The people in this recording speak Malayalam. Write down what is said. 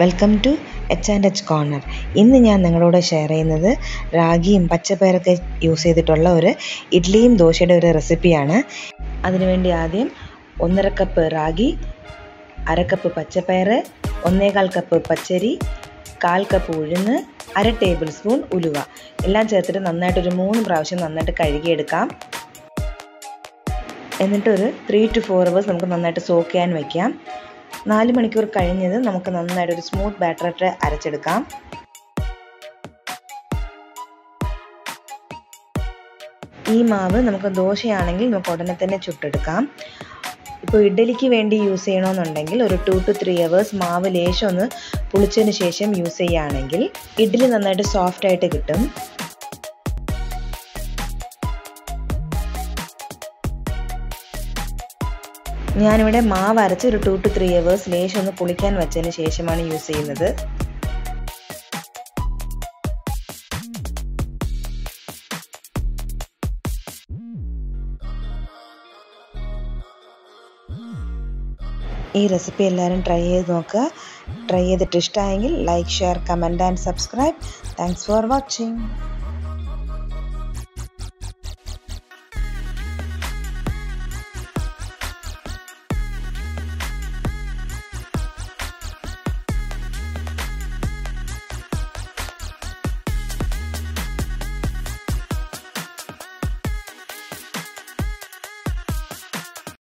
Welcome to H&H corner. ഇന്ന് ഞാൻ നിങ്ങളോട് ഷെയർ ചെയ്യുന്നത് റാഗിയും പച്ചപ്പയറൊക്കെ യൂസ് ചെയ്തിട്ടുള്ള ഒരു ഇഡ്ഡലിയും ദോശയുടെ ഒരു റെസിപ്പിയാണ്. അതിനുവേണ്ടി ആദ്യം 1.5 കപ്പ് റാഗി, 1/2 കപ്പ് പച്ചപ്പയർ, 1/4 കപ്പ് പച്ചരി, 1/4 കപ്പ് ഉഴുന്ന്, 1/2 ടേബിൾ സ്പൂൺ ഉലുവ എല്ലാം ചേർത്തിട്ട് നന്നായിട്ടൊരു 3 പ്രാവശ്യം നന്നായിട്ട് കഴുകിയെടുക്കാം. എന്നിട്ടൊരു 3 to 4 hours നമുക്ക് നന്നായിട്ട് സോക്ക് ചെയ്യാൻ വയ്ക്കാം. 4 മണിക്കൂർ കഴിഞ്ഞത് നമുക്ക് നന്നായിട്ട് ഒരു സ്മൂത്ത് ബാറ്ററായിട്ട് അരച്ചെടുക്കാം. ഈ മാവ് നമുക്ക് ദോശയാണെങ്കിൽ നമുക്ക് ഉടനെ തന്നെ ചുട്ടെടുക്കാം. ഇപ്പോൾ ഇഡ്ഡലിക്ക് വേണ്ടി യൂസ് ചെയ്യണമെന്നുണ്ടെങ്കിൽ ഒരു 2 to 3 hours മാവ് ലേശം ഒന്ന് പുളിച്ചതിന് ശേഷം യൂസ് ചെയ്യുകയാണെങ്കിൽ ഇഡ്ഡലി നന്നായിട്ട് സോഫ്റ്റ് ആയിട്ട് കിട്ടും. ഞാനിവിടെ മാവ് അരച്ച് ഒരു 2 to 3 hours ലേശം ഒന്ന് പുളിക്കാൻ വെച്ചതിന് ശേഷമാണ് യൂസ് ചെയ്യുന്നത്. ഈ റെസിപ്പി എല്ലാവരും ട്രൈ ചെയ്ത് നോക്കുക. ട്രൈ ചെയ്തിട്ട് ഇഷ്ടമായെങ്കിൽ like, share, comment and subscribe. Thanks for watching.